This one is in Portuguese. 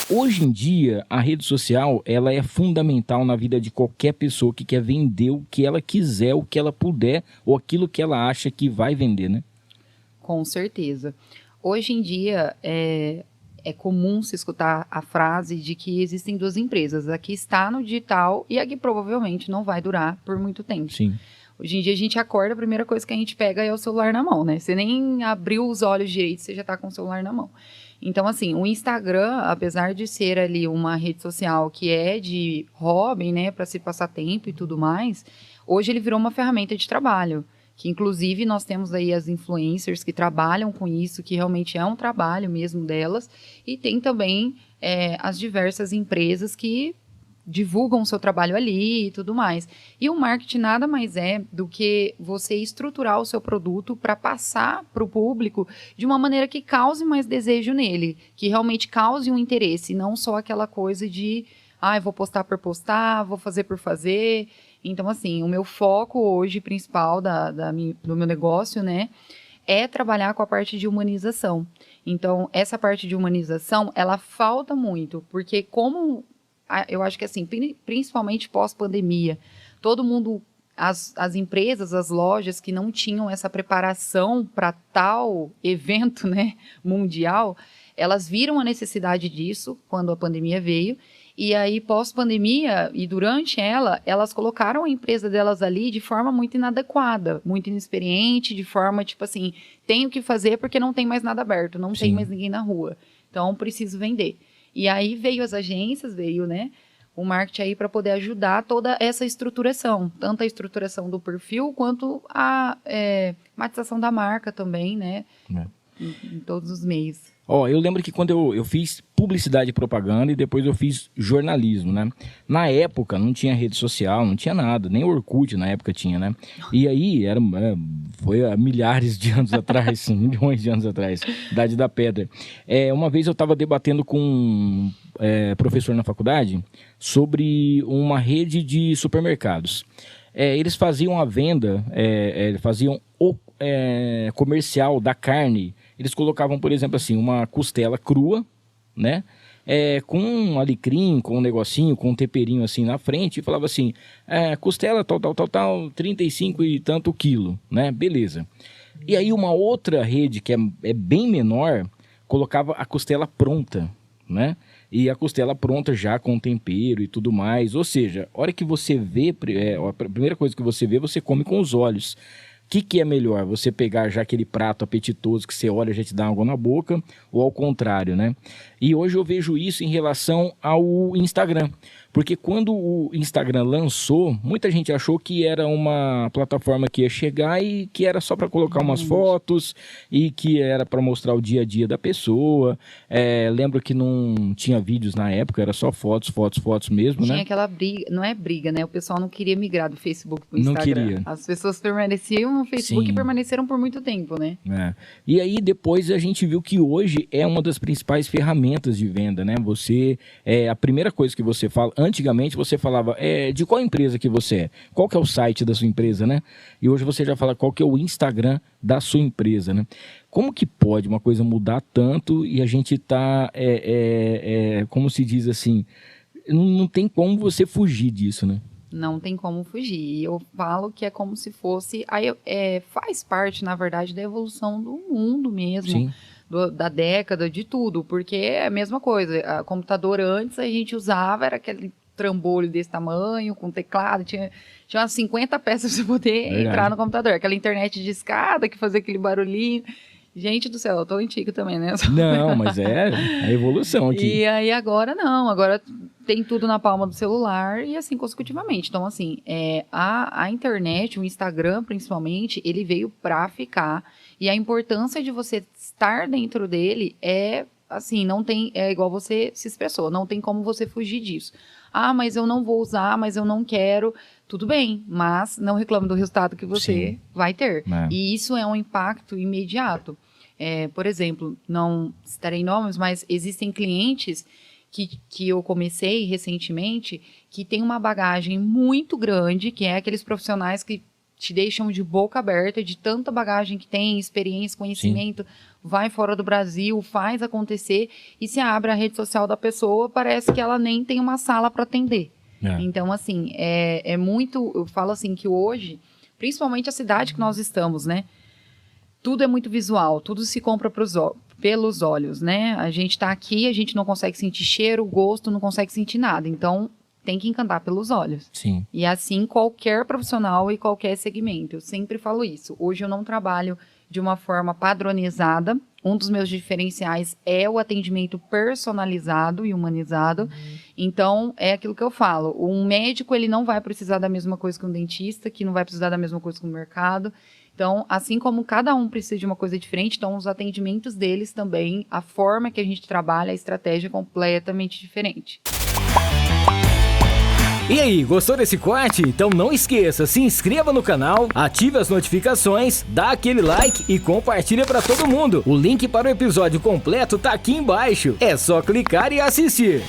Hoje em dia, a rede social, ela é fundamental na vida de qualquer pessoa que quer vender o que ela quiser, o que ela puder, ou aquilo que ela acha que vai vender, né? Com certeza. Hoje em dia, é comum se escutar a frase de que existem duas empresas. A que está no digital e a que provavelmente não vai durar por muito tempo. Sim. Hoje em dia a gente acorda, a primeira coisa que a gente pega é o celular na mão, né? Você nem abriu os olhos direito, você já tá com o celular na mão. Então, assim, o Instagram, apesar de ser ali uma rede social que é de hobby, né, para se passar tempo e tudo mais, hoje ele virou uma ferramenta de trabalho. Que inclusive nós temos aí as influencers que trabalham com isso, que realmente é um trabalho mesmo delas, e tem também as diversas empresas que divulgam o seu trabalho ali e tudo mais. E o marketing nada mais é do que você estruturar o seu produto para passar para o público de uma maneira que cause mais desejo nele, que realmente cause um interesse, não só aquela coisa de, eu vou postar por postar, vou fazer por fazer. Então, assim, o meu foco hoje principal do meu negócio, né, é trabalhar com a parte de humanização. Então, essa parte de humanização, ela falta muito, porque como eu acho que assim, principalmente pós-pandemia, todo mundo, as empresas, as lojas que não tinham essa preparação para tal evento, né, mundial, elas viram a necessidade disso quando a pandemia veio. E aí, pós-pandemia, e durante ela, elas colocaram a empresa delas ali de forma muito inadequada, muito inexperiente, de forma, tipo assim, tenho que fazer porque não tem mais nada aberto, não tem mais ninguém na rua. Então, preciso vender. E aí veio as agências, veio, né, o marketing aí para poder ajudar toda essa estruturação, tanto a estruturação do perfil, quanto a matização da marca também, né, em todos os meios. Eu lembro que quando eu fiz publicidade e propaganda e depois eu fiz jornalismo, né? Na época não tinha rede social, não tinha nada, nem Orkut na época tinha, né? E aí, foi há milhares de anos atrás, milhões de anos atrás, Idade da Pedra. Uma vez eu estava debatendo com um professor na faculdade sobre uma rede de supermercados. Eles faziam a venda, faziam o comercial da carne. Eles colocavam, por exemplo, assim, uma costela crua, né? Com um alecrim, com um negocinho, com um temperinho assim na frente, e falava assim, costela tal, 35 e tanto quilo, né? Beleza. E aí uma outra rede, que é bem menor, colocava a costela pronta, né? E a costela pronta já com tempero e tudo mais. Ou seja, a hora que você vê, a primeira coisa que você vê, você come com os olhos. O que é melhor? Você pegar já aquele prato apetitoso que você olha e já te dá água na boca, ou ao contrário, né? E hoje eu vejo isso em relação ao Instagram. Porque quando o Instagram lançou, muita gente achou que era uma plataforma que ia chegar e que era só para colocar umas fotos e que era para mostrar o dia a dia da pessoa. Lembro que não tinha vídeos na época, era só fotos mesmo, né? Tinha aquela briga, não é briga, né? O pessoal não queria migrar do Facebook para o Instagram. Não queria. As pessoas permaneciam no Facebook e permaneceram por muito tempo, né? E aí depois a gente viu que hoje é uma das principais ferramentas de venda, né? A primeira coisa que você fala, antigamente você falava, de qual empresa que você é? Qual que é o site da sua empresa, né? E hoje você já fala qual que é o Instagram da sua empresa, né? Como que pode uma coisa mudar tanto e a gente tá, como se diz assim, não tem como você fugir disso, né? Não tem como fugir. Eu falo que é como se fosse... faz parte, na verdade, da evolução do mundo mesmo. Da década, de tudo. Porque é a mesma coisa. O computador antes a gente usava, era aquele trambolho desse tamanho, com teclado. Tinha umas 50 peças para você poder entrar no computador. Aquela internet de escada que fazia aquele barulhinho. Gente do céu, eu tô antiga também, né? Não, mas é a evolução aqui. E aí agora não, agora tem tudo na palma do celular e assim consecutivamente. Então, assim, a internet, o Instagram principalmente, ele veio pra ficar. E a importância de você estar dentro dele assim, não tem, igual você se expressou, não tem como você fugir disso. Mas eu não vou usar, mas eu não quero. Tudo bem, mas não reclame do resultado que você vai ter. E isso é um impacto imediato. Por exemplo, não citarei nomes, mas existem clientes que eu comecei recentemente que tem uma bagagem muito grande, que é aqueles profissionais que te deixam de boca aberta de tanta bagagem que tem, experiência, conhecimento. Sim. Vai fora do Brasil, faz acontecer. E se abre a rede social da pessoa, parece que ela nem tem uma sala para atender. Então, assim, é muito... Eu falo assim que hoje, principalmente a cidade que nós estamos, né? Tudo é muito visual, tudo se compra pelos olhos, né? A gente tá aqui, a gente não consegue sentir cheiro, gosto, não consegue sentir nada. Então, tem que encantar pelos olhos. Sim. E assim, qualquer profissional e qualquer segmento. Eu sempre falo isso. Hoje eu não trabalho de uma forma padronizada. Um dos meus diferenciais é o atendimento personalizado e humanizado. Então, é aquilo que eu falo. Um médico, ele não vai precisar da mesma coisa que um dentista, que não vai precisar da mesma coisa que um mercado. Então, assim como cada um precisa de uma coisa diferente, então os atendimentos deles também, a forma que a gente trabalha, a estratégia é completamente diferente. E aí, gostou desse corte? Então não esqueça, se inscreva no canal, ative as notificações, dá aquele like e compartilha para todo mundo. O link para o episódio completo tá aqui embaixo. É só clicar e assistir.